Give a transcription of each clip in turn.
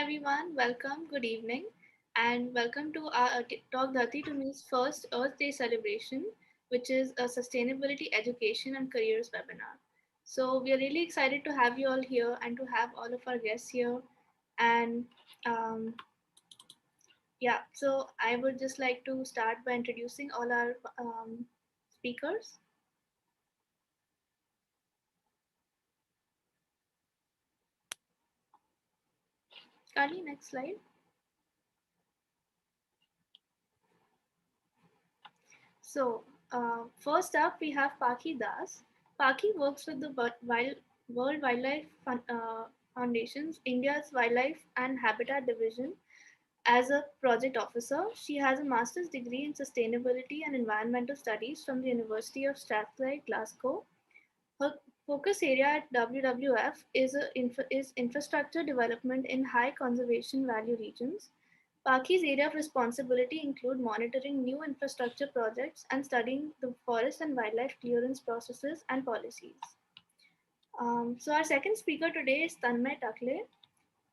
everyone, welcome, good evening, and welcome to our Talk Dhati to Me's first Earth Day celebration, which is a sustainability education and careers webinar. So, we are really excited to have you all here and to have all of our guests here. And um, yeah, so I would just like to start by introducing all our speakers. Kali, next slide. So, first up, we have Paki Das. Paki works with the World Wildlife Foundation's India's Wildlife and Habitat Division as a project officer. She has a master's degree in sustainability and environmental studies from the University of Strathclyde, Glasgow. Her focus area at WWF is infrastructure development in high conservation value regions. Paki's area of responsibility include monitoring new infrastructure projects and studying the forest and wildlife clearance processes and policies. So our second speaker today is Tanmay Takle.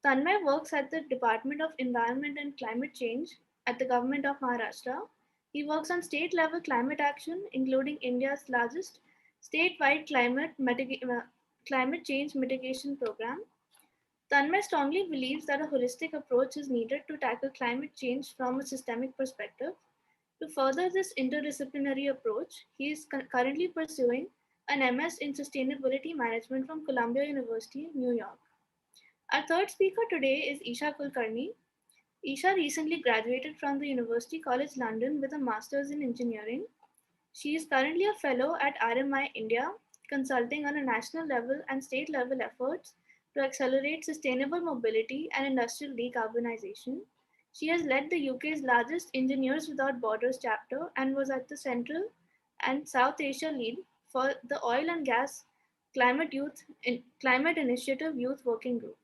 Tanmay works at the Department of Environment and Climate Change at the Government of Maharashtra. He works on state level climate action, including India's largest statewide climate change mitigation program. Tanmay strongly believes that a holistic approach is needed to tackle climate change from a systemic perspective. To further this interdisciplinary approach, he is currently pursuing an MS in Sustainability Management from Columbia University, New York. Our third speaker today is Isha Kulkarni. Isha recently graduated from the University College London with a Master's in Engineering. She is currently a fellow at RMI India, consulting on a national level and state level efforts to accelerate sustainable mobility and industrial decarbonization. She has led the UK's largest Engineers Without Borders chapter and was at the Central and South Asia lead for the Oil and Gas Climate Initiative Youth Working Group.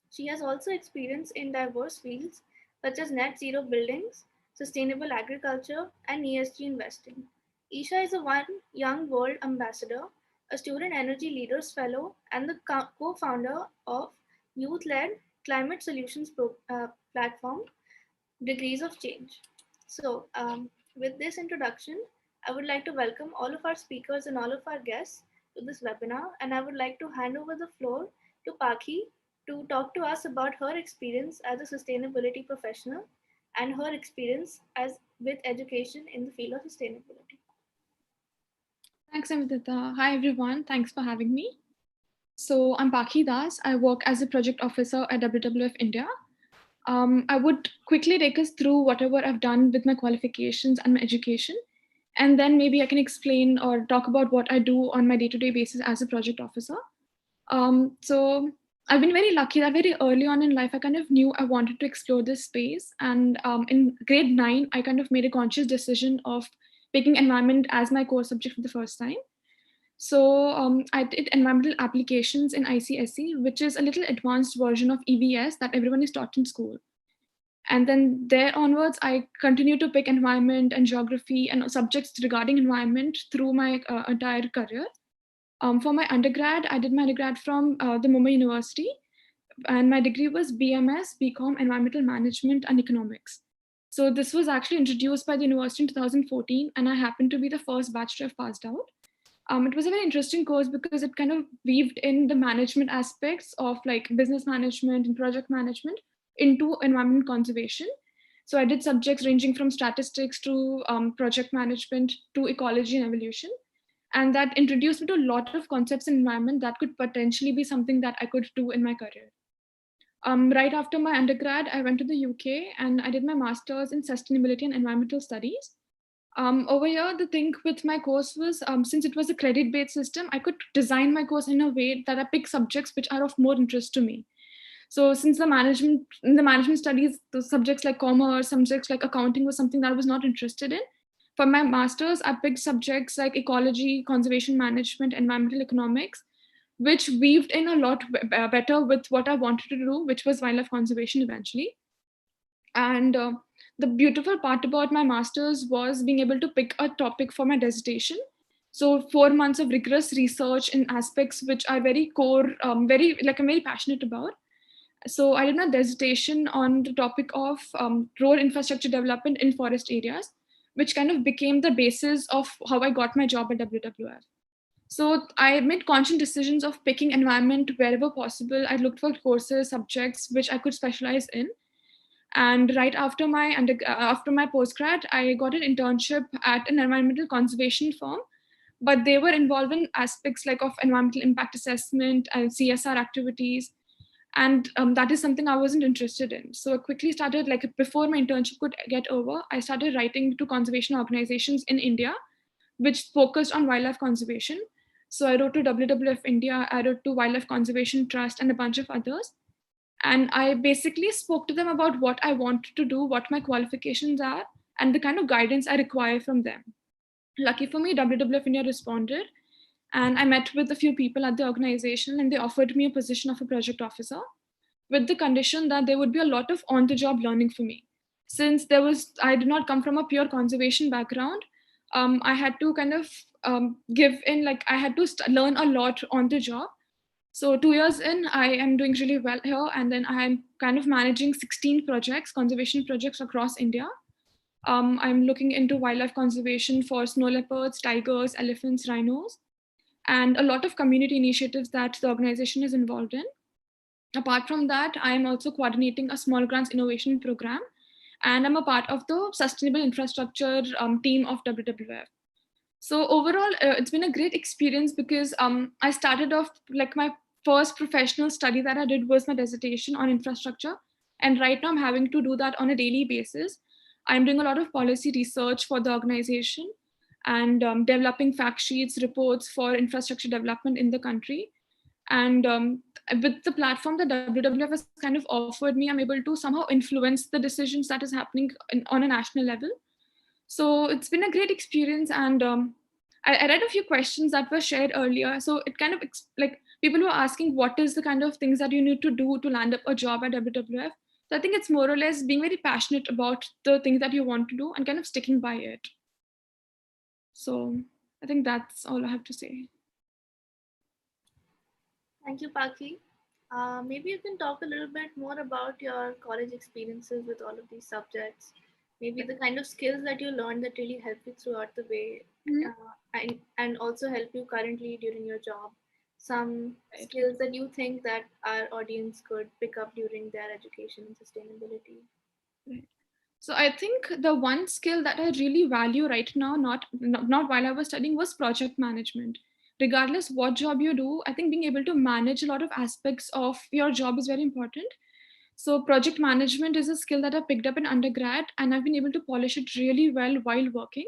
She has also experience in diverse fields such as net zero buildings, sustainable agriculture, and ESG investing. Isha is a One Young World Ambassador, a Student Energy Leaders Fellow, and the co founder of youth led climate solutions platform, Degrees of Change. So, with this introduction, I would like to welcome all of our speakers and all of our guests to this webinar, and I would like to hand over the floor to Paki to talk to us about her experience as a sustainability professional and her experience as with education in the field of sustainability. Thanks, Amitita. Hi, everyone. Thanks for having me. So I'm Paki Das. I work as a project officer at WWF India. I would quickly take us through whatever I've done with my qualifications and my education. And then maybe I can explain or talk about what I do on my day-to-day basis as a project officer. So I've been very lucky that very early on in life, I kind of knew I wanted to explore this space. And in grade 9, I kind of made a conscious decision of picking environment as my core subject for the first time. So I did environmental applications in ICSE, which is a little advanced version of EVS that everyone is taught in school. And then there onwards, I continued to pick environment and geography and subjects regarding environment through my entire career. For my undergrad, I did my undergrad from the Mumbai University, and my degree was BMS, BCom, Environmental Management and Economics. So this was actually introduced by the university in 2014, and I happened to be the first batch to have passed out. It was a very interesting course because it kind of weaved in the management aspects of like business management and project management into environment conservation. So I did subjects ranging from statistics to project management to ecology and evolution. And that introduced me to a lot of concepts in environment that could potentially be something that I could do in my career. Right after my undergrad, I went to the UK and I did my master's in sustainability and environmental studies. Over here, the thing with my course was, since it was a credit-based system, I could design my course in a way that I pick subjects which are of more interest to me. So since in the management studies, the subjects like commerce, subjects like accounting was something that I was not interested in. For my master's, I picked subjects like ecology, conservation management, environmental economics, which weaved in a lot better with what I wanted to do, which was wildlife conservation eventually. And the beautiful part about my master's was being able to pick a topic for my dissertation. So 4 months of rigorous research in aspects which are very core, I'm very passionate about. So I did my dissertation on the topic of road infrastructure development in forest areas, which kind of became the basis of how I got my job at WWF. So I made conscious decisions of picking environment wherever possible. I looked for courses, subjects which I could specialize in. And right after after my postgrad, I got an internship at an environmental conservation firm, but they were involved in aspects like of environmental impact assessment and CSR activities, and that is something I wasn't interested in. So I quickly started, like before my internship could get over, I started writing to conservation organizations in India, which focused on wildlife conservation. So I wrote to WWF India, I wrote to Wildlife Conservation Trust, and a bunch of others. And I basically spoke to them about what I wanted to do, what my qualifications are, and the kind of guidance I require from them. Lucky for me, WWF India responded, and I met with a few people at the organization, and they offered me a position of a project officer with the condition that there would be a lot of on the job learning for me. Since I did not come from a pure conservation background, I had to kind of give in, like I had to learn a lot on the job. So 2 years in, I am doing really well here, and then I am kind of managing 16 projects, conservation projects across India. I'm looking into wildlife conservation for snow leopards, tigers, elephants, rhinos, and a lot of community initiatives that the organization is involved in. Apart from that, I'm also coordinating a small grants innovation program, and I'm a part of the sustainable infrastructure team of WWF. So overall, it's been a great experience because I started off, like my first professional study that I did was my dissertation on infrastructure. And right now I'm having to do that on a daily basis. I'm doing a lot of policy research for the organization and developing fact sheets, reports for infrastructure development in the country. And with the platform that WWF has kind of offered me, I'm able to somehow influence the decisions that is happening on a national level. So it's been a great experience. And I read a few questions that were shared earlier. So it kind of like people were asking what is the kind of things that you need to do to land up a job at WWF. So I think it's more or less being very passionate about the things that you want to do and kind of sticking by it. So I think that's all I have to say. Thank you, Paki. Maybe you can talk a little bit more about your college experiences with all of these subjects. Maybe the kind of skills that you learned that really help you throughout the way, Mhm. and also help you currently during your job. Some Right. skills that you think that our audience could pick up during their education and sustainability. Right. So I think the one skill that I really value right now, not while I was studying, was project management. Regardless what job you do, I think being able to manage a lot of aspects of your job is very important. So project management is a skill that I picked up in undergrad, and I've been able to polish it really well while working.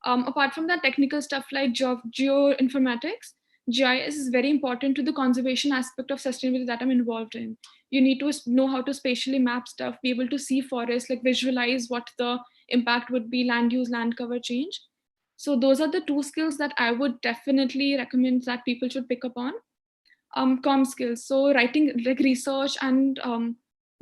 Apart from that, technical stuff like geoinformatics, GIS is very important to the conservation aspect of sustainability that I'm involved in. You need to know how to spatially map stuff, be able to see forests, like visualize what the impact would be, land use, land cover change. So those are the two skills that I would definitely recommend that people should pick up on. Com skills, so writing like research and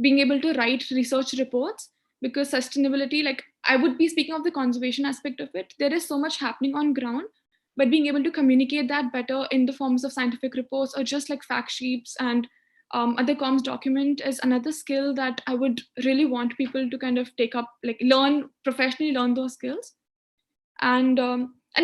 being able to write research reports, because sustainability, like I would be speaking of the conservation aspect of it, there is so much happening on ground, but being able to communicate that better in the forms of scientific reports or just like fact sheets and other comms document is another skill that I would really want people to kind of take up, like learn professionally, learn those skills, and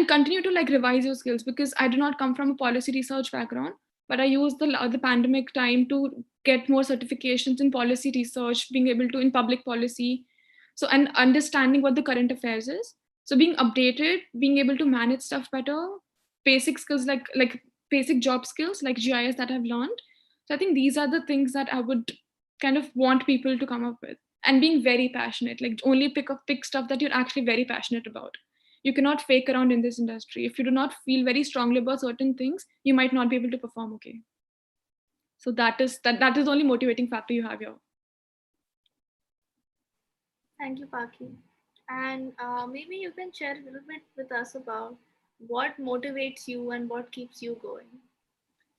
continue to like revise your skills, because I do not come from a policy research background, but I use the pandemic time to get more certifications in policy research, being able to in public policy, so and understanding what the current affairs is, so being updated, being able to manage stuff better, basic skills like basic job skills like GIS that I've learned. So I think these are the things that I would kind of want people to come up with, and being very passionate, like only pick stuff that you're actually very passionate about. You cannot fake around in this industry. If you do not feel very strongly about certain things, you might not be able to perform okay. So that is the only motivating factor you have here. Thank you, Paki. And maybe you can share a little bit with us about what motivates you and what keeps you going.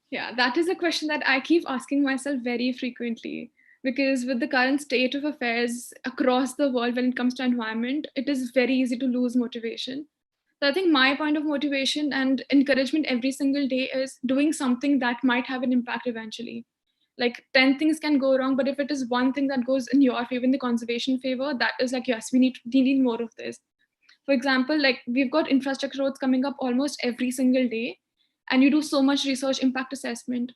Yeah, that is a question that I keep asking myself very frequently, because with the current state of affairs across the world when it comes to environment, it is very easy to lose motivation. So I think my point of motivation and encouragement every single day is doing something that might have an impact eventually. Like 10 things can go wrong, but if it is one thing that goes in your favor, in the conservation favor, that is like, yes, we need more of this. For example, like we've got infrastructure roads coming up almost every single day, and you do so much research impact assessment.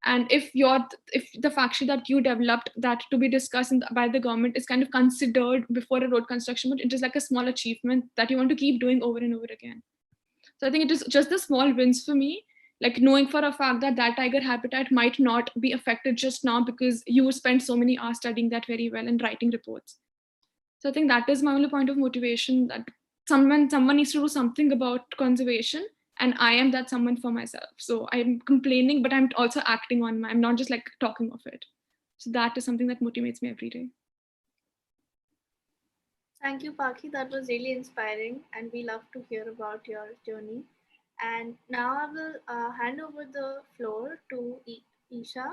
And if the fact sheet that you developed that to be discussed by the government is kind of considered before a road construction, but it is like a small achievement that you want to keep doing over and over again. So I think it is just the small wins for me, like knowing for a fact that that tiger habitat might not be affected just now because you spent so many hours studying that very well and writing reports. So I think that is my only point of motivation, that someone needs to do something about conservation, and I am that someone for myself. So I'm complaining, but I'm also acting on I'm not just like talking of it. So that is something that motivates me every day. Thank you, Paki. That was really inspiring, and we love to hear about your journey. And now I will hand over the floor to Isha,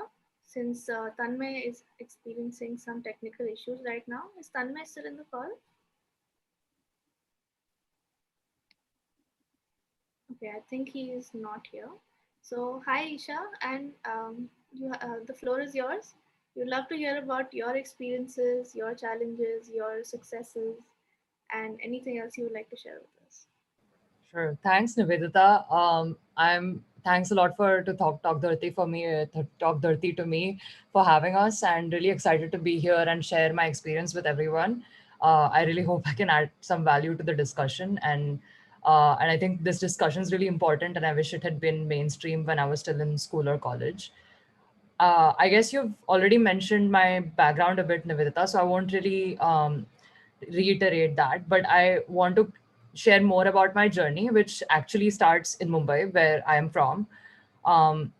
since Tanmay is experiencing some technical issues right now. Is Tanmay still in the call? Okay, I think he is not here. So, hi, Isha, and the floor is yours. We'd love to hear about your experiences, your challenges, your successes, and anything else you would like to share with us. Sure. Thanks, Nivedita. I'm thanks a lot for to talk Dharti for me talk Dharti to me for having us, and really excited to be here and share my experience with everyone. I really hope I can add some value to the discussion, and I think this discussion is really important, and I wish it had been mainstream when I was still in school or college. I guess you've already mentioned my background a bit, Nivedita, so I won't really reiterate that, but I want to share more about my journey, which actually starts in Mumbai, where I am from. Um,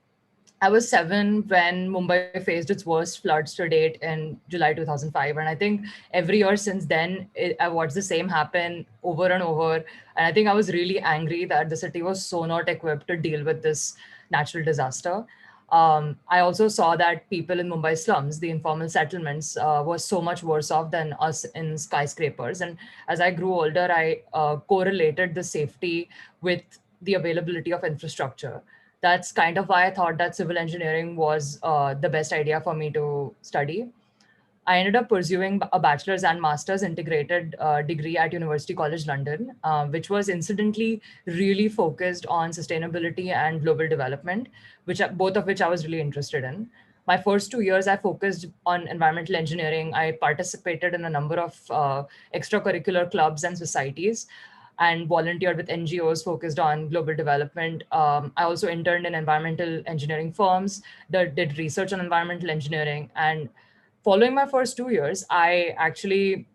I was 7 when Mumbai faced its worst floods to date in July 2005. And I think every year since then, I watched the same happen over and over. And I think I was really angry that the city was so not equipped to deal with this natural disaster. I also saw that people in Mumbai slums, the informal settlements, was so much worse off than us in skyscrapers. And as I grew older, I correlated the safety with the availability of infrastructure. That's kind of why I thought that civil engineering was the best idea for me to study. I ended up pursuing a bachelor's and master's integrated degree at University College London, which was incidentally really focused on sustainability and global development, both of which I was really interested in. My first 2 years, I focused on environmental engineering. I participated in a number of extracurricular clubs and societies and volunteered with NGOs focused on global development. I also interned in environmental engineering firms that did research on environmental engineering. And following my first 2 years, I actually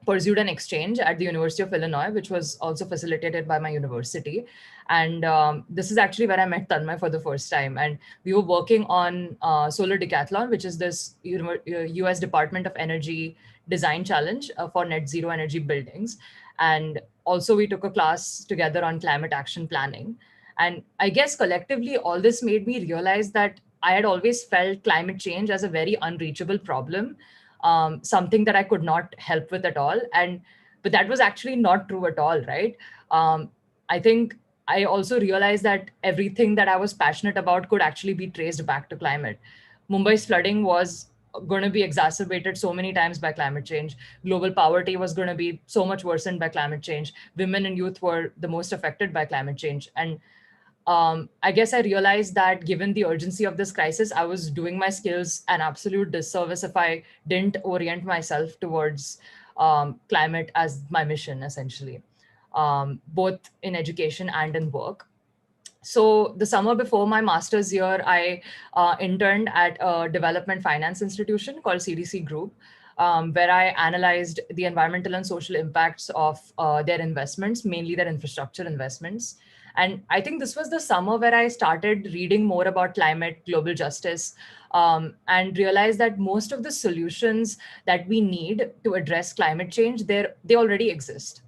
pursued an exchange at the University of Illinois, which was also facilitated by my university. And this is actually where I met Tanmay for the first time. And we were working on Solar Decathlon, which is this US Department of Energy design challenge for net zero energy buildings. And also, we took a class together on climate action planning. And I guess collectively, all this made me realize that I had always felt climate change as a very unreachable problem, something that I could not help with at all. But that was actually not true at all, right? I think I also realized that everything that I was passionate about could actually be traced back to climate. Mumbai's flooding was going to be exacerbated so many times by climate change. Global poverty was going to be so much worsened by climate change. Women and youth were the most affected by climate change. And I guess I realized that given the urgency of this crisis, I was doing my skills an absolute disservice if I didn't orient myself towards climate as my mission, essentially, both in education and in work. So the summer before my master's year, I interned at a development finance institution called CDC Group, where I analyzed the environmental and social impacts of their investments, mainly their infrastructure investments. And I think this was the summer where I started reading more about climate, global justice, and realized that most of the solutions that we need to address climate change, they already exist.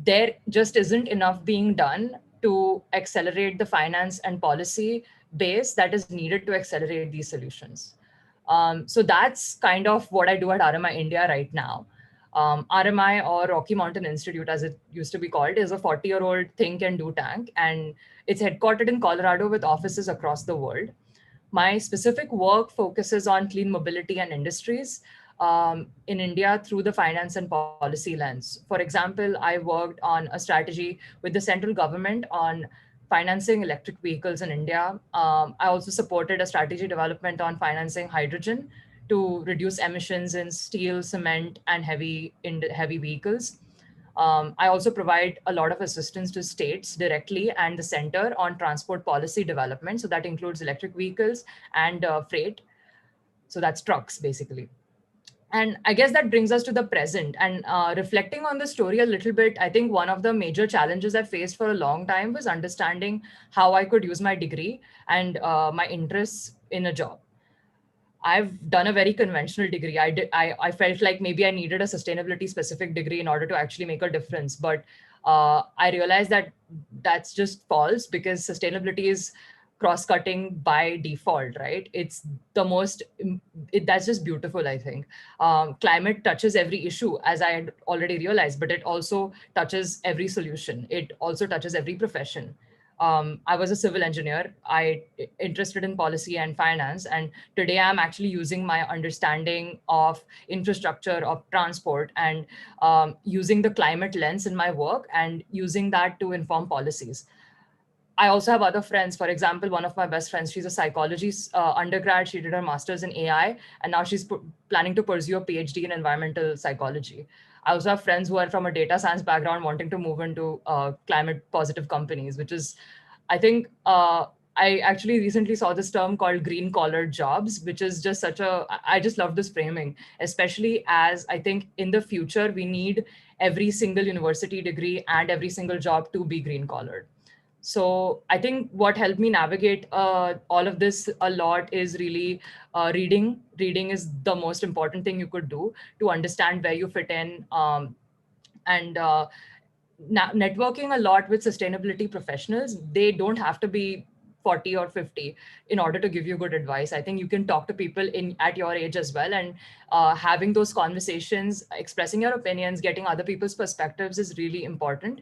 There just isn't enough being done to accelerate the finance and policy base that is needed to accelerate these solutions. So that's kind of what I do at RMI India right now. RMI, or Rocky Mountain Institute, as it used to be called, is a 40-year-old think and do tank, and it's headquartered in Colorado with offices across the world. My specific work focuses on clean mobility and industries in India through the finance and policy lens. For example, I worked on a strategy with the central government on financing electric vehicles in India. I also supported a strategy development on financing hydrogen to reduce emissions in steel, cement, and heavy vehicles. I also provide a lot of assistance to states directly and the center on transport policy development. So that includes electric vehicles and freight. So that's trucks, basically. And I guess that brings us to the present. And reflecting on the story a little bit, I think one of the major challenges I faced for a long time was understanding how I could use my degree and my interests in a job. I've done a very conventional degree. I felt like maybe I needed a sustainability specific degree in order to actually make a difference. But I realized that that's just false because sustainability is cross cutting by default, right? It's the most, that's just beautiful, I think. Climate touches every issue, as I had already realized, but it also touches every solution. It also touches every profession. I was a civil engineer. I interested in policy and finance, and today I'm actually using my understanding of infrastructure, of transport, and using the climate lens in my work and using that to inform policies. I also have other friends. For example, one of my best friends, she's a psychology undergrad. She did her master's in AI, and now she's planning to pursue a PhD in environmental psychology. I also have friends who are from a data science background wanting to move into climate positive companies, which is, I think, I actually recently saw this term called green collar jobs, which is just such a, I just love this framing, especially as I think in the future, we need every single university degree and every single job to be green collared. So I think what helped me navigate all of this a lot is really reading. Reading is the most important thing you could do to understand where you fit in, and networking a lot with sustainability professionals. They don't have to be 40 or 50 in order to give you good advice. I think you can talk to people in at your age as well, and having those conversations, expressing your opinions, getting other people's perspectives is really important.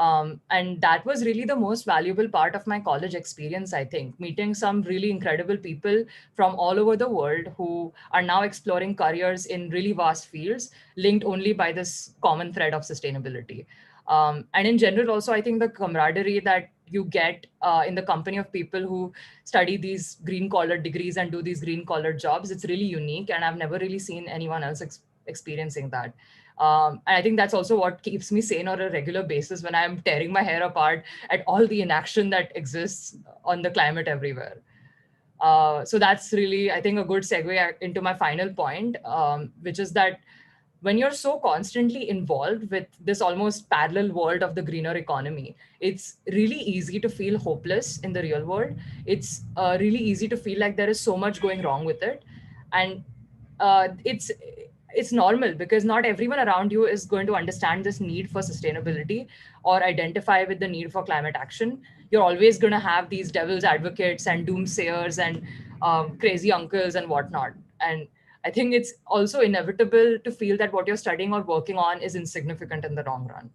And that was really the most valuable part of my college experience, I think, meeting some really incredible people from all over the world who are now exploring careers in really vast fields, linked only by this common thread of sustainability. And in general, also, I think the camaraderie that you get in the company of people who study these green collar degrees and do these green collar jobs, it's really unique. And I've never really seen anyone else experiencing that. And I think that's also what keeps me sane on a regular basis when I'm tearing my hair apart at all the inaction that exists on the climate everywhere. So that's really, I think, a good segue into my final point, which is that when you're so constantly involved with this almost parallel world of the greener economy, it's really easy to feel hopeless in the real world. It's really easy to feel like there is so much going wrong with it. And it's normal because not everyone around you is going to understand this need for sustainability or identify with the need for climate action. You're always going to have these devil's advocates and doomsayers and crazy uncles and whatnot. And I think it's also inevitable to feel that what you're studying or working on is insignificant in the long run.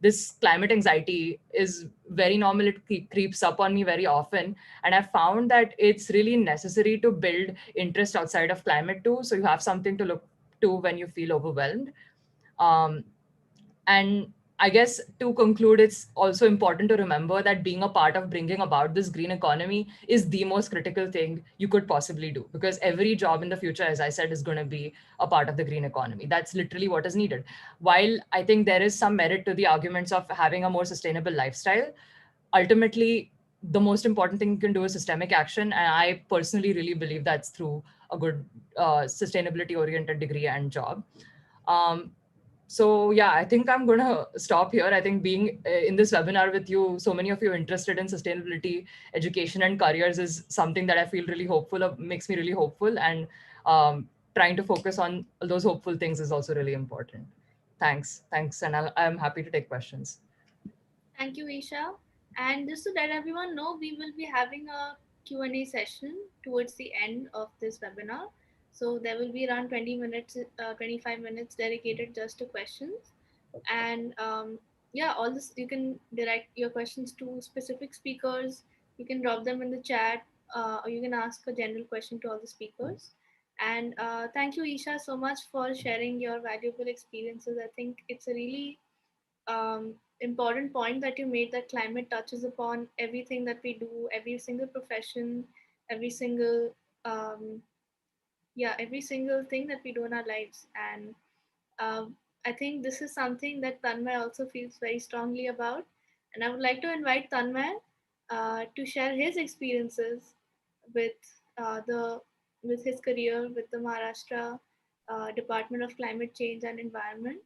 This climate anxiety is very normal. It creeps up on me very often. And I've found that it's really necessary to build interest outside of climate too. So you have something to look to when you feel overwhelmed. Um, and I guess to conclude, it's also important to remember that being a part of bringing about this green economy is the most critical thing you could possibly do, because every job in the future, as I said, is going to be a part of the green economy. That's literally what is needed. While I think there is some merit to the arguments of having a more sustainable lifestyle, ultimately, the most important thing you can do is systemic action. And I personally really believe that's through a good sustainability oriented degree and job. Um, so yeah, I think I'm going to stop here. I think being in this webinar with you, so many of you interested in sustainability, education and careers is something that I feel really hopeful of, makes me really hopeful. And trying to focus on those hopeful things is also really important. Thanks. And I'm happy to take questions. Thank you, Isha. And just to let everyone know, we will be having a Q&A session towards the end of this webinar. So there will be around 20 minutes, 25 minutes dedicated just to questions. And yeah, all this, you can direct your questions to specific speakers. You can drop them in the chat. or you can ask a general question to all the speakers. And thank you, Isha, so much for sharing your valuable experiences. I think it's a really important point that you made, that climate touches upon everything that we do, every single profession, every single um, every single thing that we do in our lives. And I think this is something that Tanmay also feels very strongly about. And I would like to invite Tanmay to share his experiences with the with his career with the Maharashtra Department of Climate Change and Environment,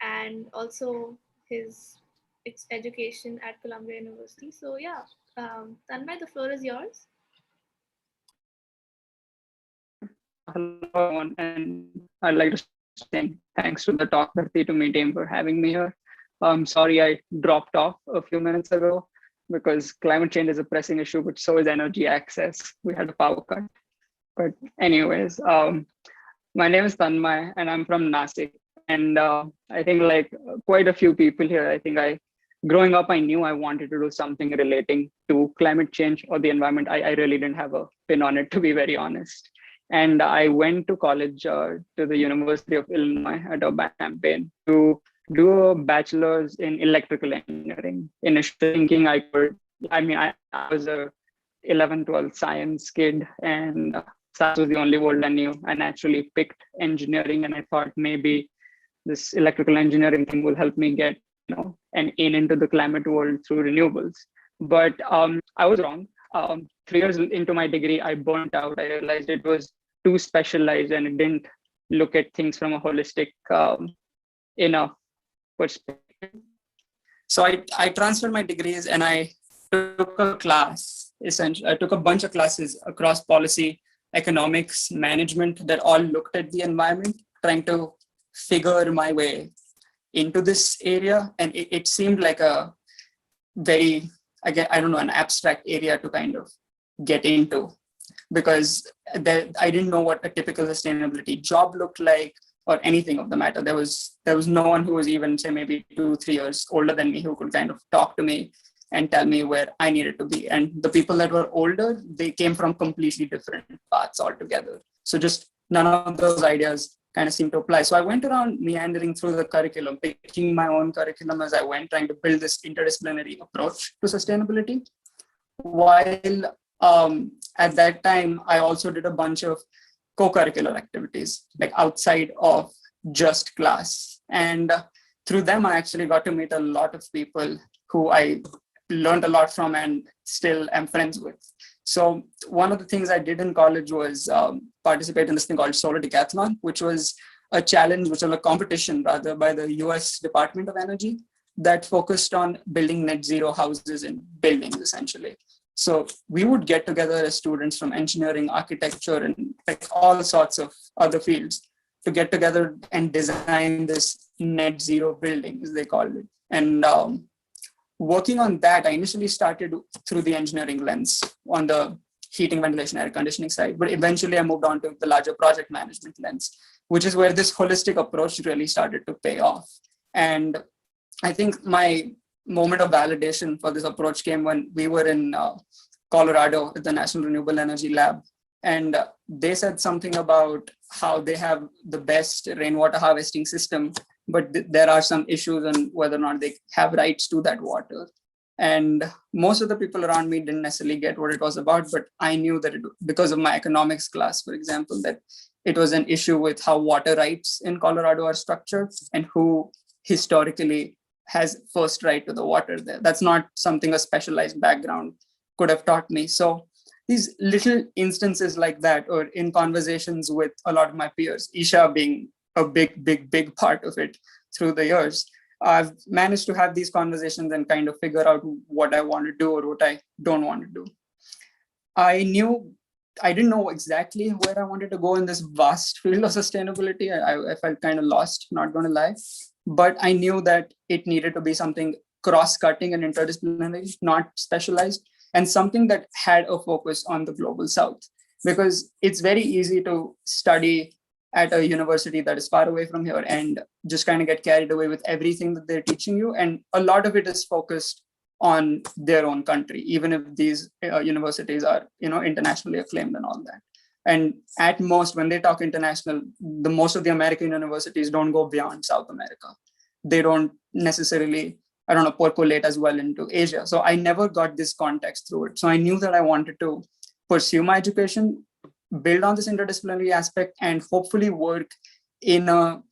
and also his education at Columbia University. So yeah, Tanmay, the floor is yours. Hello, everyone, and I'd like to start by saying thanks to the Talk 32Me team for having me here. I'm sorry I dropped off a few minutes ago because climate change is a pressing issue, but so is energy access. We had a power cut. But anyways, my name is Tanmay and I'm from Nasik. And I think like quite a few people here, growing up, I knew I wanted to do something relating to climate change or the environment. I really didn't have a pin on it, to be very honest. And I went to college to the University of Illinois at Urbana-Champaign to do a bachelor's in electrical engineering. Initially thinking I was a 11th, 12th science kid, and science was the only world I knew. I naturally picked engineering, and I thought maybe this electrical engineering thing will help me get an in into the climate world through renewables. But I was wrong. 3 years into my degree, I burnt out. I realized it was too specialized and it didn't look at things from a holistic enough perspective. So I transferred my degrees and I took a class. Essentially, I took a bunch of classes across policy, economics, management that all looked at the environment, trying to figure my way into this area. And it seemed like a very, again, I don't know, an abstract area to kind of get into, because I didn't know what a typical sustainability job looked like or anything of the matter. There was no one who was even, say, maybe 2-3 years older than me who could kind of talk to me and tell me where I needed to be. And the people that were older, they came from completely different paths altogether. So just none of those ideas kind of seemed to apply. So I went around meandering through the curriculum, picking my own curriculum as I went, trying to build this interdisciplinary approach to sustainability. While at that time, I also did a bunch of co-curricular activities, like outside of just class. And through them, I actually got to meet a lot of people who I learned a lot from and still am friends with. So one of the things I did in college was participate in this thing called Solar Decathlon, which was a challenge, which was a competition rather, by the US Department of Energy that focused on building net zero houses and buildings, essentially. So we would get together as students from engineering, architecture, and like all sorts of other fields to get together and design this net zero building, as they called it. And working on that, I initially started through the engineering lens on the heating, ventilation, air conditioning side, but eventually I moved on to the larger project management lens, which is where this holistic approach really started to pay off. And I think my moment of validation for this approach came when we were in Colorado at the National Renewable Energy Lab. And they said something about how they have the best rainwater harvesting system, but there are some issues on whether or not they have rights to that water. And most of the people around me didn't necessarily get what it was about, but I knew that because of my economics class, for example, that it was an issue with how water rights in Colorado are structured and who historically has first right to the water there. That's not something a specialized background could have taught me. So these little instances like that, or in conversations with a lot of my peers, Isha being a big part of it through the years, I've managed to have these conversations and kind of figure out what I want to do or what I don't want to do. I didn't know exactly where I wanted to go in this vast field of sustainability. I felt kind of lost, not going to lie. But I knew that it needed to be something cross-cutting and interdisciplinary, not specialized, and something that had a focus on the global south. Because it's very easy to study at a university that is far away from here and just kind of get carried away with everything that they're teaching you. And a lot of it is focused on their own country, even if these universities are, internationally acclaimed and all that. And at most, when they talk international, the most of the American universities don't go beyond South America. They don't necessarily, percolate as well into Asia. So I never got this context through it. So I knew that I wanted to pursue my education, build on this interdisciplinary aspect, and hopefully work in a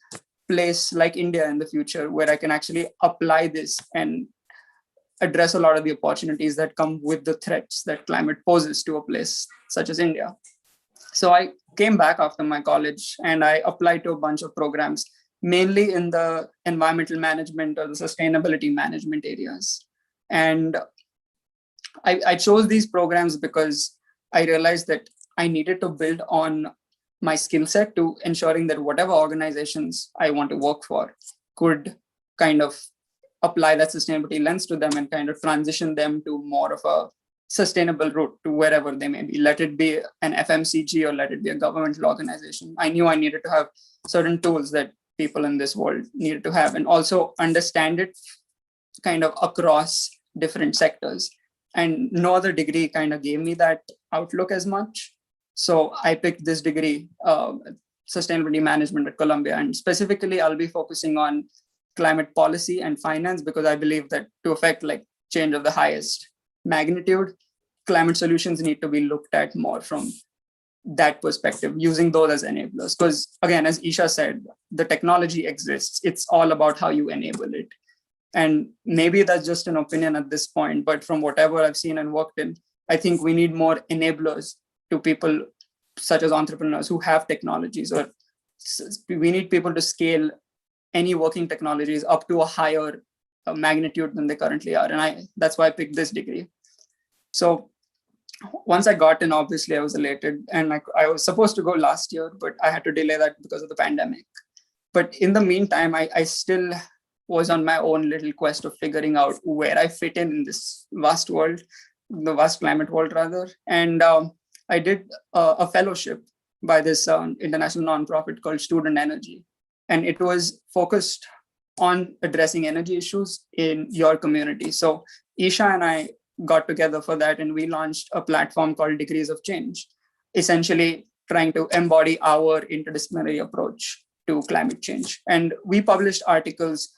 place like India in the future where I can actually apply this and address a lot of the opportunities that come with the threats that climate poses to a place such as India. So I came back after my college and I applied to a bunch of programs, mainly in the environmental management or the sustainability management areas. And I chose these programs because I realized that I needed to build on my skill set to ensuring that whatever organizations I want to work for could kind of apply that sustainability lens to them and kind of transition them to more of a sustainable route to wherever they may be. Let it be an FMCG or let it be a governmental organization. I knew I needed to have certain tools that people in this world needed to have and also understand it kind of across different sectors. And no other degree kind of gave me that outlook as much. So I picked this degree, sustainability management at Columbia. And specifically, I'll be focusing on climate policy and finance because I believe that to affect like change of the highest magnitude, climate solutions need to be looked at more from that perspective, using those as enablers. Because again, as Isha said, the technology exists. It's all about how you enable it. And maybe that's just an opinion at this point, but from whatever I've seen and worked in, I think we need more enablers to people such as entrepreneurs who have technologies, or we need people to scale any working technologies up to a higher magnitude than they currently are. And that's why I picked this degree. So once I got in, obviously I was elated, and I was supposed to go last year, but I had to delay that because of the pandemic. But in the meantime, I still was on my own little quest of figuring out where I fit in this vast world, the vast climate world rather. And I did a fellowship by this international nonprofit called Student Energy. And it was focused on addressing energy issues in your community. So Isha and I got together for that, and we launched a platform called Degrees of Change, essentially trying to embody our interdisciplinary approach to climate change. And we published articles,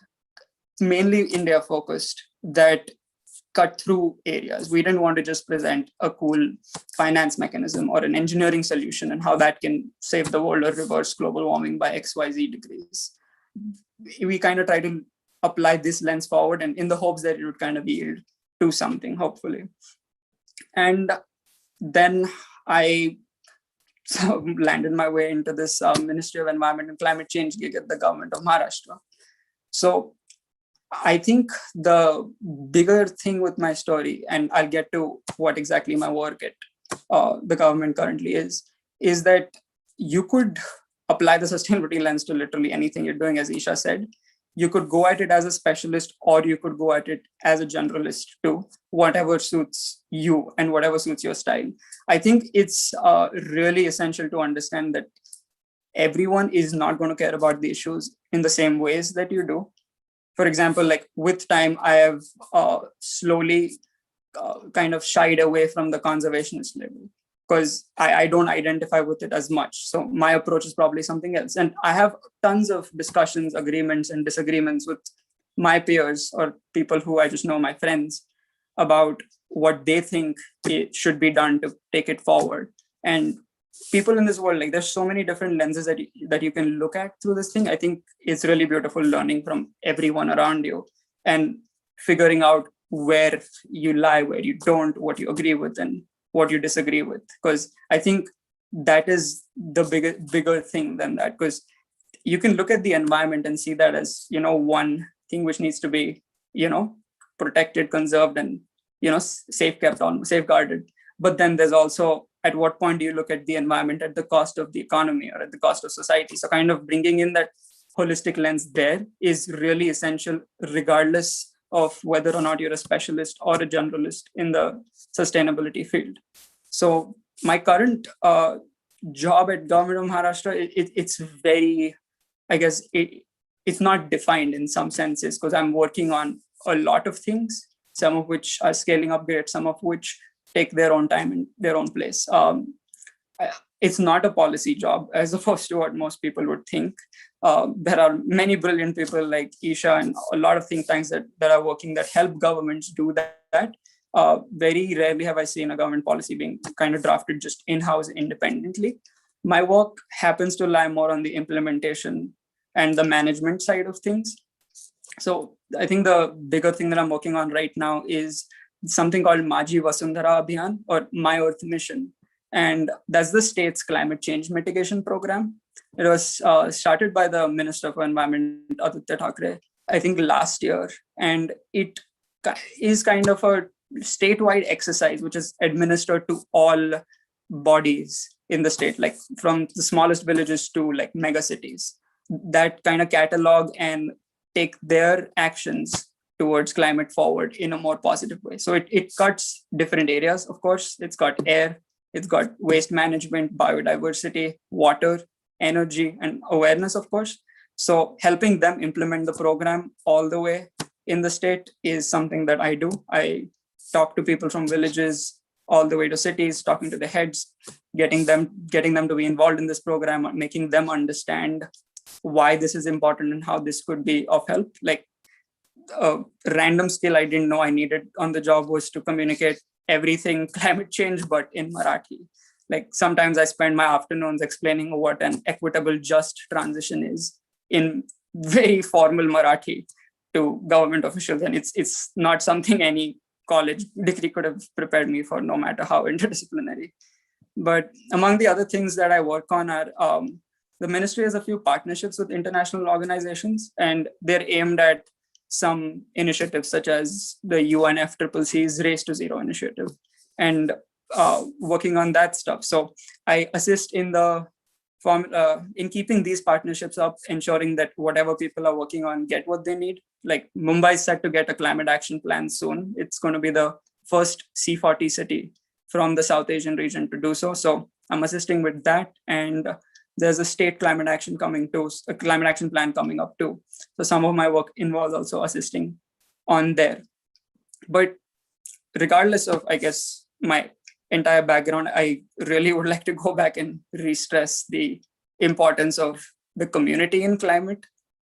mainly India focused, that cut through areas. We didn't want to just present a cool finance mechanism or an engineering solution and how that can save the world or reverse global warming by XYZ degrees. We kind of try to apply this lens forward, and in the hopes that it would kind of yield to something, hopefully. And then I landed my way into this Ministry of Environment and Climate Change gig at the government of Maharashtra. So I think the bigger thing with my story, and I'll get to what exactly my work at the government currently is that you could apply the sustainability lens to literally anything you're doing, as Isha said. You could go at it as a specialist, or you could go at it as a generalist too, whatever suits you and whatever suits your style. I think it's really essential to understand that everyone is not going to care about the issues in the same ways that you do. For example, like with time, I have slowly kind of shied away from the conservationist label because I don't identify with it as much. So my approach is probably something else. And I have tons of discussions, agreements, and disagreements with my peers or people who I just know, my friends, about what they think it should be done to take it forward. And people in this world, like there's so many different lenses that you can look at through this thing. I think it's really beautiful learning from everyone around you and figuring out where you lie, where you don't, what you agree with and what you disagree with. Because I think that is the bigger thing than that. Because you can look at the environment and see that as, one thing which needs to be, protected, conserved, and, safeguarded. But then there's also, at what point do you look at the environment at the cost of the economy or at the cost of society? So kind of bringing in that holistic lens there is really essential, regardless of whether or not you're a specialist or a generalist in the sustainability field. So my current job at Government of Maharashtra, it's very, I guess, it's not defined in some senses because I'm working on a lot of things. some of which are scaling up great, some of which take their own time and their own place. It's not a policy job as opposed to what most people would think. There are many brilliant people like Isha and a lot of think tanks that are working that help governments do that. Very rarely have I seen a government policy being kind of drafted just in-house independently. My work happens to lie more on the implementation and the management side of things. So I think the bigger thing that I'm working on right now is something called Maji Vasundhara Abhiyan, or My Earth Mission. And that's the state's climate change mitigation program. It was started by the Minister for Environment, Aditya Thackeray, I think last year. And it is kind of a statewide exercise, which is administered to all bodies in the state, like from the smallest villages to like mega cities, that kind of catalog and take their actions towards climate forward in a more positive way. So it cuts different areas, of course. It's got air, it's got waste management, biodiversity, water, energy, and awareness, of course. So helping them implement the program all the way in the state is something that I do. I talk to people from villages all the way to cities, talking to the heads, getting them to be involved in this program, making them understand why this is important and how this could be of help. Like a random skill I didn't know I needed on the job was to communicate everything climate change, but in Marathi. Like sometimes I spend my afternoons explaining what an equitable, just transition is in very formal Marathi to government officials. And it's not something any college degree could have prepared me for, no matter how interdisciplinary. But among the other things that I work on are the ministry has a few partnerships with international organizations, and they're aimed at some initiatives such as the UNFCCC's Race to Zero initiative, and working on that stuff. So I assist in in keeping these partnerships up, ensuring that whatever people are working on get what they need. Like Mumbai is set to get a climate action plan soon. It's going to be the first C40 city from the South Asian region to do so. So I'm assisting with that. And there's a state climate action plan coming up too. So some of my work involves also assisting on there. But regardless of, I guess, my entire background, I really would like to go back and re-stress the importance of the community in climate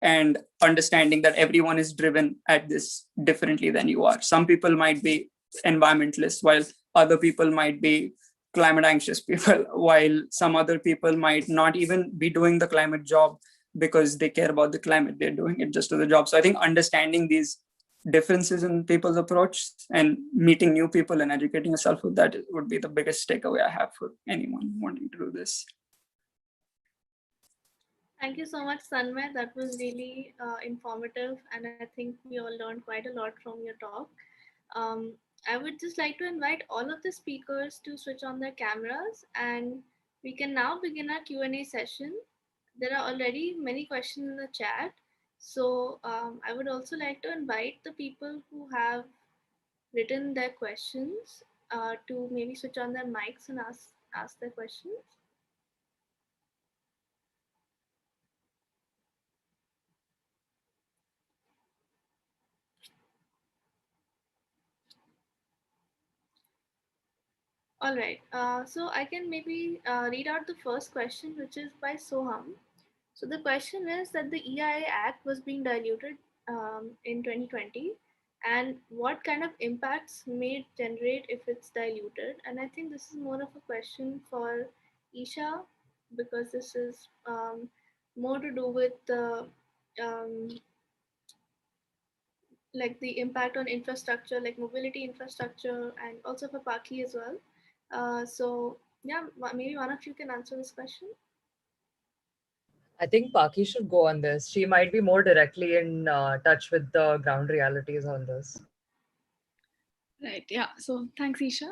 and understanding that everyone is driven at this differently than you are. Some people might be environmentalists, while other people might be climate anxious people, while some other people might not even be doing the climate job because they care about the climate. They're doing it just to the job. So I think understanding these differences in people's approach and meeting new people and educating yourself with that would be the biggest takeaway I have for anyone wanting to do this. Thank you so much, Sanmay. That was really informative, and I think we all learned quite a lot from your talk. I would just like to invite all of the speakers to switch on their cameras, and we can now begin our Q&A session. There are already many questions in the chat. So I would also like to invite the people who have written their questions to maybe switch on their mics and ask their questions. All right, so I can maybe read out the first question, which is by Soham. So the question is that the EIA Act was being diluted in 2020, and what kind of impacts may it generate if it's diluted? And I think this is more of a question for Isha, because this is more to do with the like the impact on infrastructure, like mobility infrastructure, and also for Paki as well. So yeah, maybe one of you can answer this question. I think Paki should go on this. She might be more directly in touch with the ground realities on this. Right, yeah. So thanks, Isha.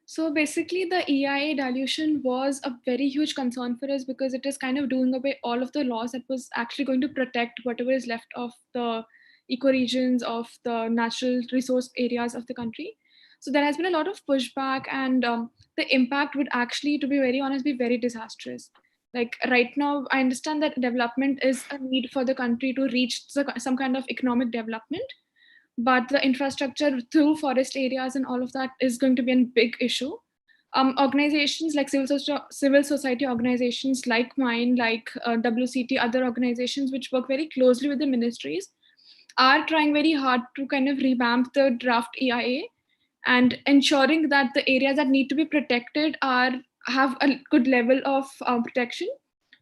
So basically, the EIA dilution was a very huge concern for us because it is kind of doing away all of the laws that was actually going to protect whatever is left of the ecoregions, of the natural resource areas of the country. So there has been a lot of pushback, and the impact would actually, to be very honest, be very disastrous. Like right now, I understand that development is a need for the country to reach some kind of economic development. but the infrastructure through forest areas and all of that is going to be a big issue. Organizations like civil society organizations like mine, like WCT, other organizations which work very closely with the ministries, are trying very hard to kind of revamp the draft EIA and ensuring that the areas that need to be protected have a good level of protection.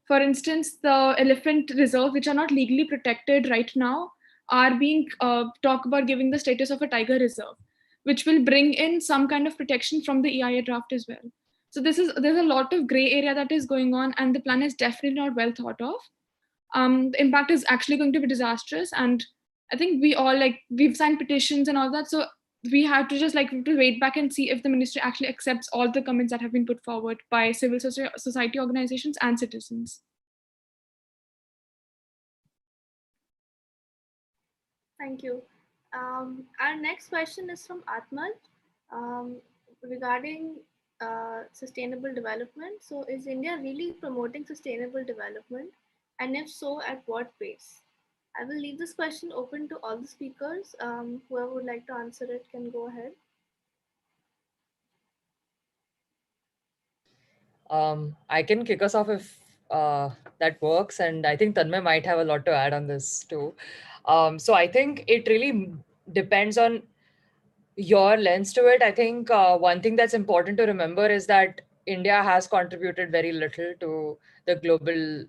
For instance, the elephant reserve, which are not legally protected right now, are being talked about giving the status of a tiger reserve, which will bring in some kind of protection from the EIA draft as well. So there's a lot of gray area that is going on, and the plan is definitely not well thought of. The impact is actually going to be disastrous, and I think we've signed petitions and all that, so we have to just to wait back and see if the ministry actually accepts all the comments that have been put forward by civil society organizations and citizens. Thank you. Our next question is from Atman regarding sustainable development. So, is India really promoting sustainable development? And if so, at what pace? I will leave this question open to all the speakers. Whoever would like to answer it can go ahead. I can kick us off if that works, and I think Tanmay might have a lot to add on this too. So I think it really depends on your lens to it. I think one thing that's important to remember is that India has contributed very little to the global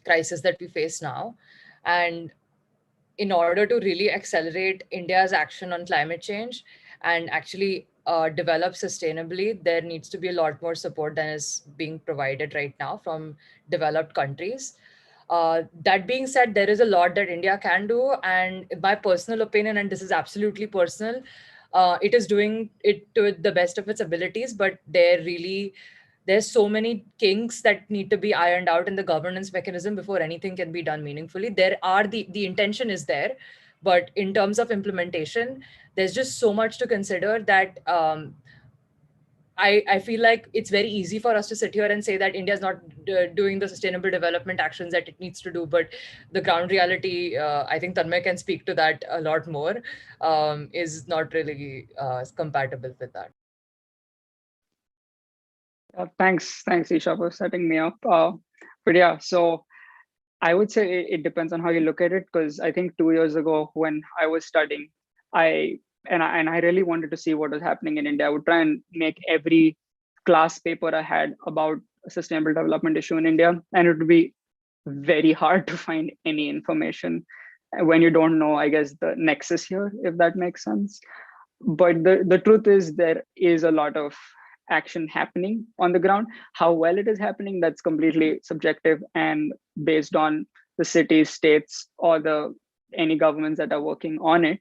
crisis that we face now. And in order to really accelerate India's action on climate change and actually develop sustainably, there needs to be a lot more support than is being provided right now from developed countries. That being said, there is a lot that India can do. And in my personal opinion, and this is absolutely personal, it is doing it to the best of its abilities, but there's so many kinks that need to be ironed out in the governance mechanism before anything can be done meaningfully. The intention is there, but in terms of implementation, there's just so much to consider that I feel like it's very easy for us to sit here and say that India is not doing the sustainable development actions that it needs to do, but the ground reality, I think Tanmay can speak to that a lot more, is not really compatible with that. Thanks, Isha, for setting me up. But yeah, so I would say it depends on how you look at it, because I think 2 years ago when I was studying, I really wanted to see what was happening in India. I would try and make every class paper I had about a sustainable development issue in India, and it would be very hard to find any information when you don't know, I guess, the nexus here, if that makes sense. But the truth is there is a lot of action happening on the ground. How well it is happening, that's completely subjective and based on the cities, states, or any governments that are working on it.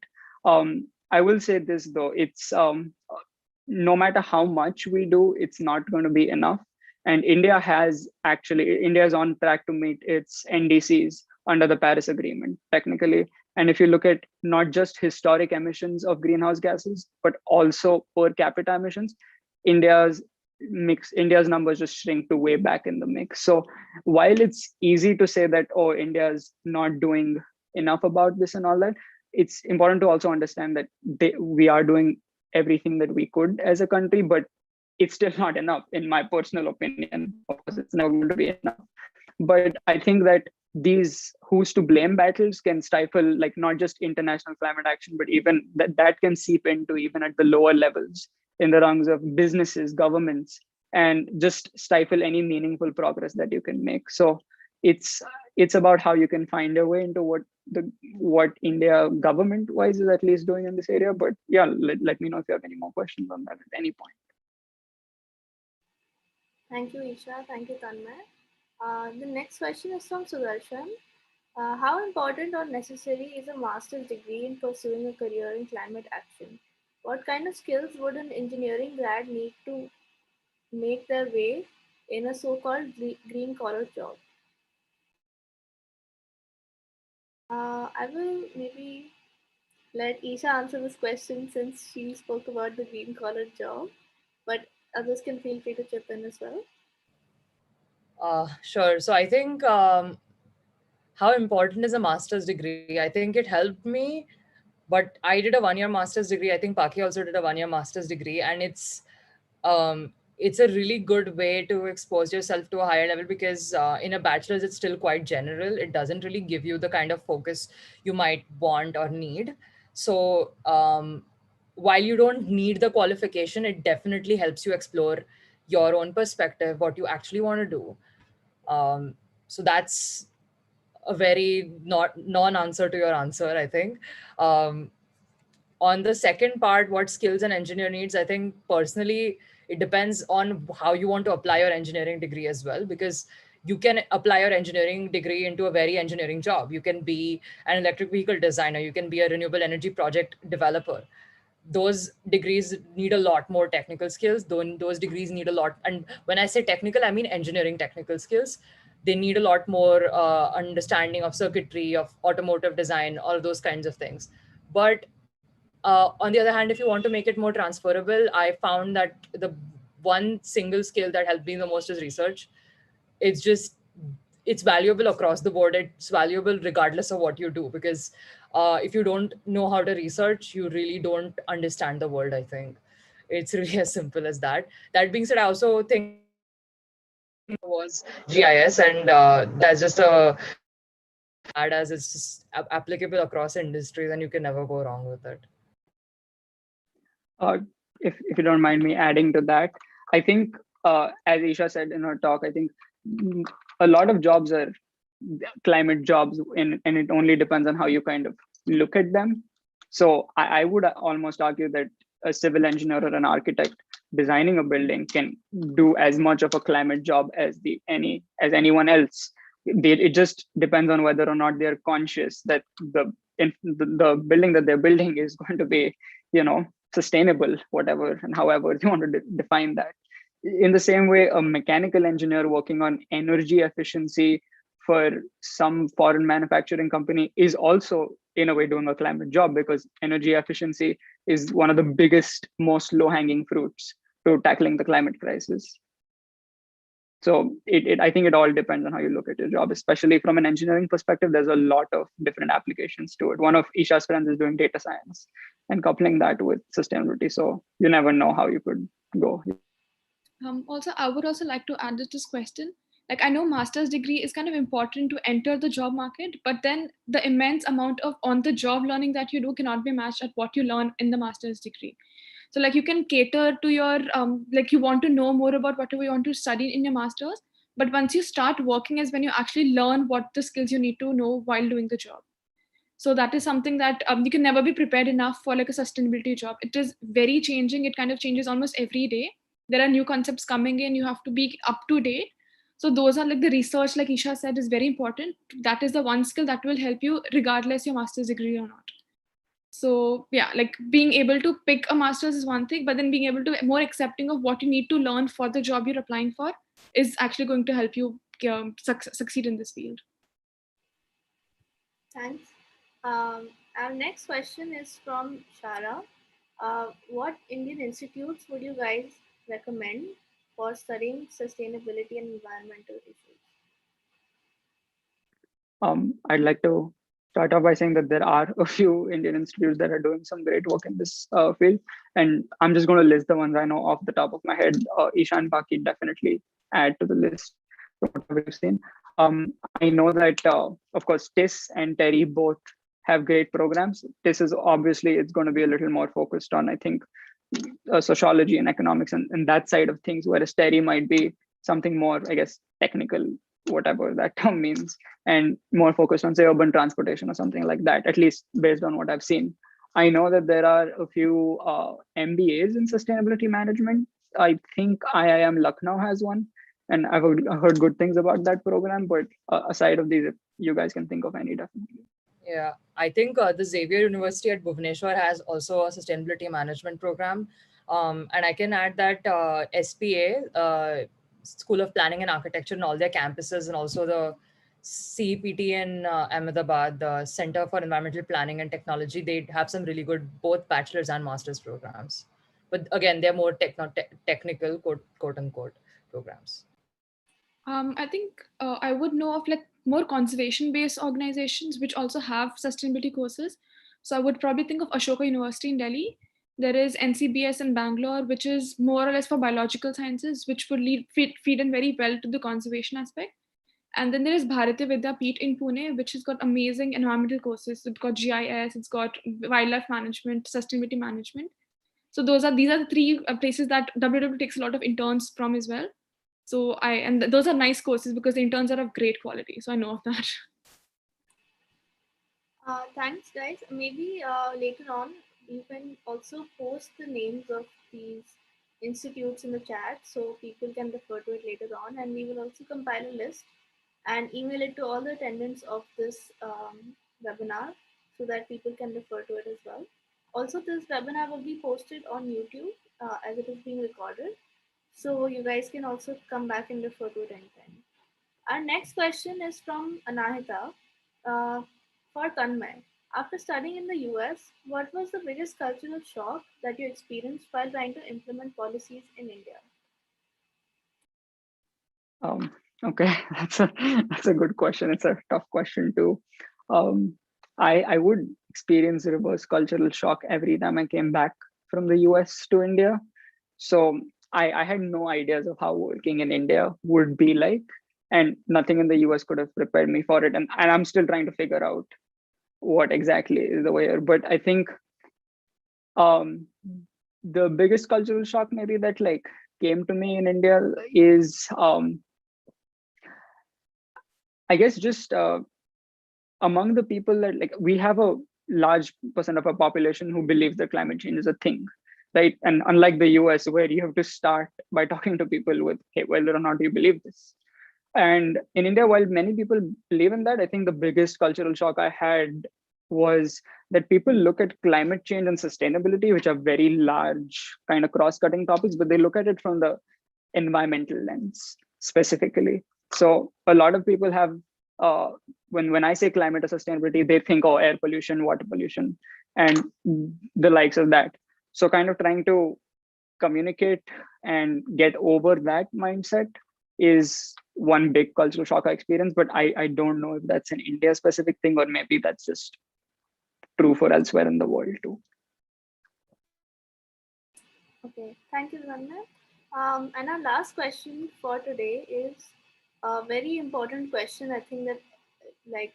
I will say this though, it's no matter how much we do, it's not going to be enough. And India is on track to meet its NDCs under the Paris Agreement, technically. And if you look at not just historic emissions of greenhouse gases, but also per capita emissions, India's numbers just shrink to way back in the mix. So while it's easy to say that, oh, India's not doing enough about this and all that, it's important to also understand that we are doing everything that we could as a country, but it's still not enough, in my personal opinion. Of course, it's never going to be enough. But I think that these who's to blame battles can stifle, like, not just international climate action, but even that can seep into even at the lower levels in the rungs of businesses, governments, and just stifle any meaningful progress that you can make. So it's about how you can find a way into what India government wise is at least doing in this area. But yeah, let me know if you have any more questions on that at any point. Thank you, Isha. Thank you, Tanmay. The next question is from Sudarshan. How important or necessary is a master's degree in pursuing a career in climate action? What kind of skills would an engineering grad need to make their way in a so-called green collar job? I will maybe let Isha answer this question since she spoke about the green collar job, but others can feel free to chip in as well. Sure. So I think how important is a master's degree? I think it helped me But I did a 1-year master's degree. I think Paki also did a 1-year master's degree, and it's a really good way to expose yourself to a higher level, because in a bachelor's it's still quite general. It doesn't really give you the kind of focus you might want or need. So while you don't need the qualification, it definitely helps you explore your own perspective, what you actually want to do. So that's a very not non-answer to your answer, I think. On the second part, what skills an engineer needs, I think personally it depends on how you want to apply your engineering degree as well, because you can apply your engineering degree into a very engineering job. You can be an electric vehicle designer, you can be a renewable energy project developer. Those degrees need a lot more technical skills. Those degrees need a lot, and when I say technical, I mean engineering technical skills. They need a lot more understanding of circuitry, of automotive design, all of those kinds of things. But on the other hand, if you want to make it more transferable, I found that the one single skill that helped me the most is research. It's just, it's valuable across the board. It's valuable regardless of what you do, because if you don't know how to research, you really don't understand the world, I think. It's really as simple as that. That being said, I also think was GIS, and that's just a bad as it's just applicable across industries, and you can never go wrong with it. Uh, if you don't mind me adding to that, I think as Isha said in her talk, I think a lot of jobs are climate jobs, and it only depends on how you kind of look at them. So I would almost argue that a civil engineer or an architect designing a building can do as much of a climate job as anyone else. It just depends on whether or not they're conscious that the building that they're building is going to be, sustainable, whatever and however you want to define that. In the same way, a mechanical engineer working on energy efficiency for some foreign manufacturing company is also in a way doing a climate job, because energy efficiency is one of the biggest, most low-hanging fruits to tackling the climate crisis. So I think it all depends on how you look at your job, especially from an engineering perspective. There's a lot of different applications to it. One of Isha's friends is doing data science and coupling that with sustainability. So you never know how you could go. Also, I would also like to add this question. Like, I know master's degree is kind of important to enter the job market, but then the immense amount of on-the-job learning that you do cannot be matched at what you learn in the master's degree. So like you can cater to your, like you want to know more about whatever you want to study in your master's, but once you start working is when you actually learn what the skills you need to know while doing the job. So that is something that you can never be prepared enough for, like a sustainability job. It is very changing. It kind of changes almost every day. There are new concepts coming in. You have to be up to date. So those are like the research, like Isha said, is very important. That is the one skill that will help you regardless your master's degree or not. So yeah, like being able to pick a master's is one thing, but then being able to more accepting of what you need to learn for the job you're applying for is actually going to help you succeed in this field. Thanks. Our next question is from Shara. What Indian institutes would you guys recommend for studying sustainability and environmental issues? I'd like to start off by saying that there are a few Indian institutes that are doing some great work in this field. And I'm just going to list the ones I know off the top of my head. Isha and Paki definitely add to the list from what we've seen. I know that, of course, TIS and TERI both have great programs. TIS is obviously, it's going to be a little more focused on, I think, sociology and economics and that side of things, whereas TERI might be something more, I guess, technical, whatever that term means, and more focused on, say, urban transportation or something like that, at least based on what I've seen. I know that there are a few MBAs in sustainability management. I think IIM Lucknow has one, and I've heard good things about that program. But aside of these, if you guys can think of any, definitely. Yeah, I think the Xavier University at Bhubaneswar has also a sustainability management program. And I can add that SPA, School of Planning and Architecture, and all their campuses, and also the CEPT in Ahmedabad, the Center for Environmental Planning and Technology, they have some really good both bachelor's and master's programs. But again, they're more technical, quote unquote, programs. I think I would know of like more conservation-based organizations which also have sustainability courses. So I would probably think of Ashoka University in Delhi. There is NCBS in Bangalore, which is more or less for biological sciences, which would feed in very well to the conservation aspect. And then there is Bharati Vidya Peeth in Pune, which has got amazing environmental courses. It's got GIS, it's got wildlife management, sustainability management. So these are the three places that WW takes a lot of interns from as well. So those are nice courses because the interns are of great quality. So I know of that. Thanks, guys. Maybe later on you can also post the names of these institutes in the chat so people can refer to it later on, and we will also compile a list and email it to all the attendants of this webinar so that people can refer to it as well. Also, this webinar will be posted on YouTube as it is being recorded. So you guys can also come back and refer to it anytime. Our next question is from Anahita for Tanmay. After studying in the US, what was the biggest cultural shock that you experienced while trying to implement policies in India? Okay, that's a good question. It's a tough question too. I would experience reverse cultural shock every time I came back from the US to India. So I had no ideas of how working in India would be like, and nothing in the US could have prepared me for it. And I'm still trying to figure out what exactly is the way. But I think the biggest cultural shock maybe that like came to me in India is I guess just among the people that like we have a large percent of our population who believe that climate change is a thing, right? And unlike the US, where you have to start by talking to people with, hey, whether or not you believe this. And in India, while many people believe in that, I think the biggest cultural shock I had was that people look at climate change and sustainability, which are very large, kind of cross-cutting topics, but they look at it from the environmental lens specifically. So a lot of people have, when I say climate or sustainability, they think, oh, air pollution, water pollution, and the likes of that. So kind of trying to communicate and get over that mindset is one big cultural shock I experienced, but I don't know if that's an India specific thing or maybe that's just true for elsewhere in the world too. Okay, thank you, Ranna. And our last question for today is a very important question. I think that,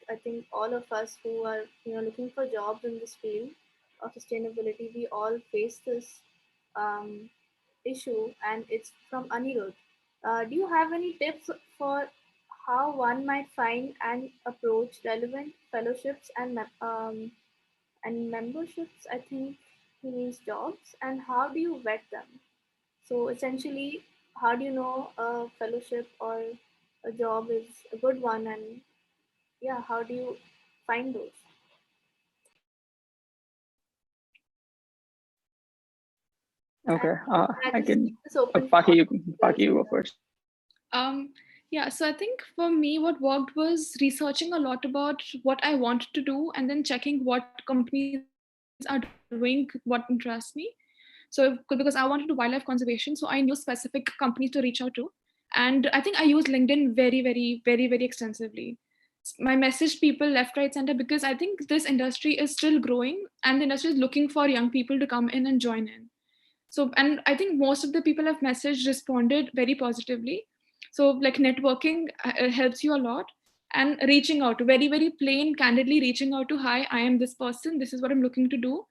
I think all of us who are looking for jobs in this field of sustainability, we all face this issue, and it's from Anirudh. Do you have any tips for how one might find and approach relevant fellowships and memberships? I think he means jobs. And how do you vet them? So essentially, how do you know a fellowship or a job is a good one? And yeah, how do you find those? Okay, I can. It's open. Paki, you go first. Yeah, so I think for me, what worked was researching a lot about what I wanted to do and then checking what companies are doing, what interests me. So because I wanted to do wildlife conservation, so I knew specific companies to reach out to. And I think I use LinkedIn very, very, very, very extensively. My message people left, right, center, because I think this industry is still growing and the industry is looking for young people to come in and join in. So, and I think most of the people I've messaged responded very positively. So like networking helps you a lot, and reaching out, very, very plain, candidly reaching out to, hi, I am this person, this is what I'm looking to do.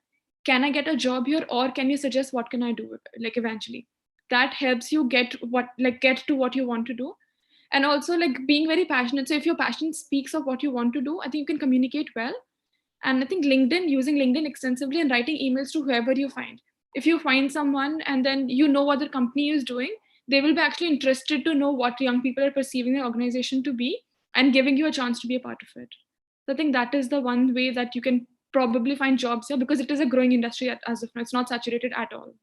Can I get a job here, or can you suggest what can I do? Like eventually, that helps you get to what you want to do. And also like being very passionate. So if your passion speaks of what you want to do, I think you can communicate well. And I think using LinkedIn extensively and writing emails to whoever you find. If you find someone and then you know what the company is doing, they will be actually interested to know what young people are perceiving the organization to be and giving you a chance to be a part of it. So I think that is the one way that you can probably find jobs here, because it is a growing industry as of now. It's not saturated at all.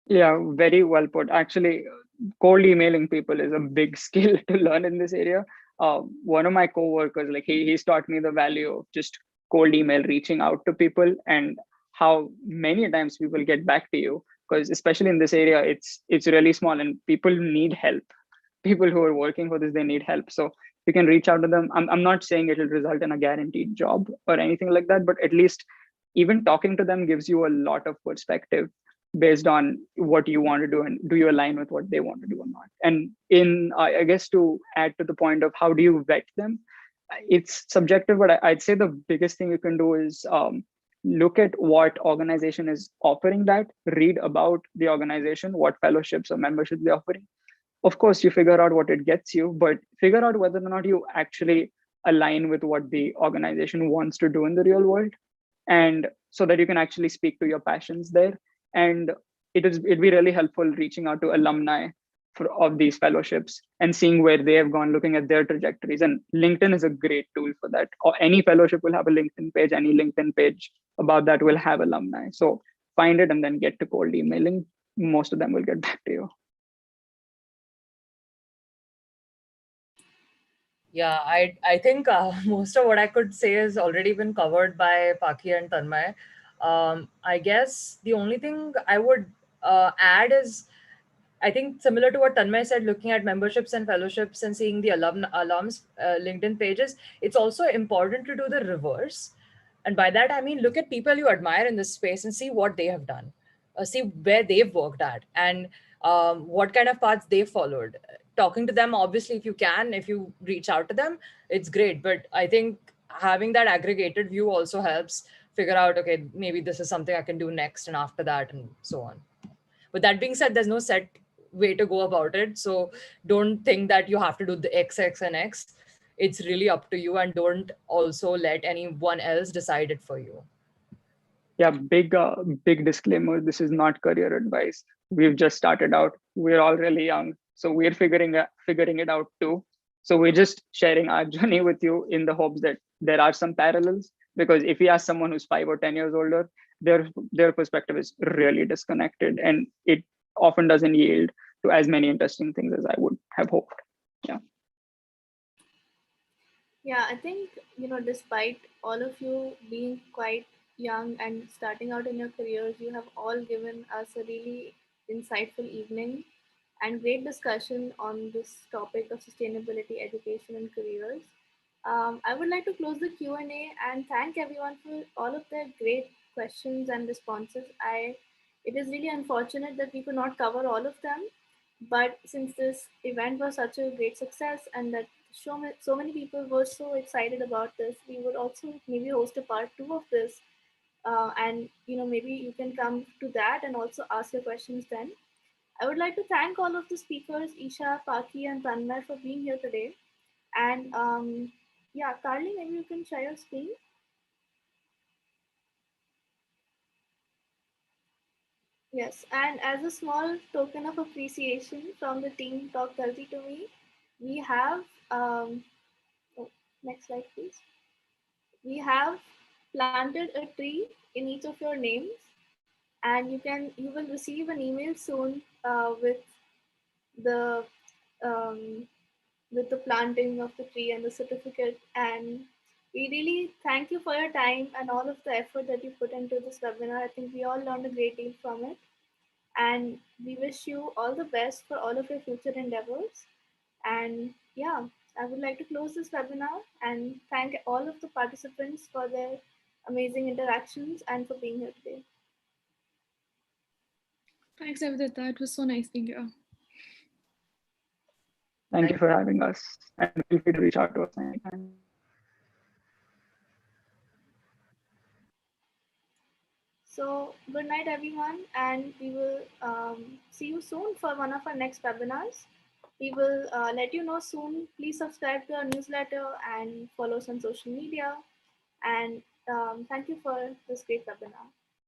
Yeah, very well put. Actually, cold emailing people is a big skill to learn in this area. One of my coworkers, like he's taught me the value of just cold email, reaching out to people, and how many times people get back to you. Because especially in this area, it's really small, and people need help. People who are working for this, they need help. So you can reach out to them. I'm not saying it will result in a guaranteed job or anything like that, but at least even talking to them gives you a lot of perspective based on what you want to do and do you align with what they want to do or not. And I guess to add to the point of how do you vet them, it's subjective, but I'd say the biggest thing you can do is look at what organization is offering that, read about the organization, what fellowships or memberships they're offering. Of course, you figure out what it gets you, but figure out whether or not you actually align with what the organization wants to do in the real world, and so that you can actually speak to your passions there. And it'd be really helpful reaching out to alumni of these fellowships and seeing where they have gone, looking at their trajectories. And LinkedIn is a great tool for that. Or any fellowship will have a LinkedIn page. Any LinkedIn page about that will have alumni. So find it and then get to cold emailing. Most of them will get back to you. Yeah, I think most of what I could say has already been covered by Paki and Tanmay. I guess the only thing I would add is, I think similar to what Tanmay said, looking at memberships and fellowships and seeing the alums LinkedIn pages, it's also important to do the reverse. And by that, I mean, look at people you admire in this space and see what they have done, see where they've worked at, and what kind of paths they followed. Talking to them, obviously, if you can, if you reach out to them, it's great. But I think having that aggregated view also helps figure out, okay, maybe this is something I can do next and after that, and so on. But that being said, there's no set way to go about it. So don't think that you have to do the X, X, and X. It's really up to you, and don't also let anyone else decide it for you. Yeah, big disclaimer. This is not career advice. We've just started out. We're all really young, so we're figuring it out too. So we're just sharing our journey with you in the hopes that there are some parallels. Because if you ask someone who's 5 or 10 years older, their perspective is really disconnected, and it often doesn't yield to as many interesting things as I would have hoped. Yeah. Yeah, I think, despite all of you being quite young and starting out in your careers, you have all given us a really insightful evening and great discussion on this topic of sustainability, education, and careers. I would like to close the Q&A and thank everyone for all of their great questions and responses. It is really unfortunate that we could not cover all of them, but since this event was such a great success and that so many people were so excited about this, we would also maybe host a part 2 of this. And maybe you can come to that and also ask your questions then. I would like to thank all of the speakers, Isha, Paki, and Tanmay, for being here today. And yeah, Carly, maybe you can share your screen. Yes, and as a small token of appreciation from the team Talk Dharti to Me, we have, oh, next slide please. We have planted a tree in each of your names, and you will receive an email soon the um, with the planting of the tree and the certificate. And we really thank you for your time and all of the effort that you put into this webinar. I think we all learned a great deal from it. And we wish you all the best for all of your future endeavors. And yeah, I would like to close this webinar and thank all of the participants for their amazing interactions and for being here today. Thanks, Avidita. It was so nice being here. Thank you for having us, and feel free to reach out to us anytime. So good night, everyone, and we will see you soon for one of our next webinars. We will let you know soon. Please subscribe to our newsletter and follow us on social media. And thank you for this great webinar.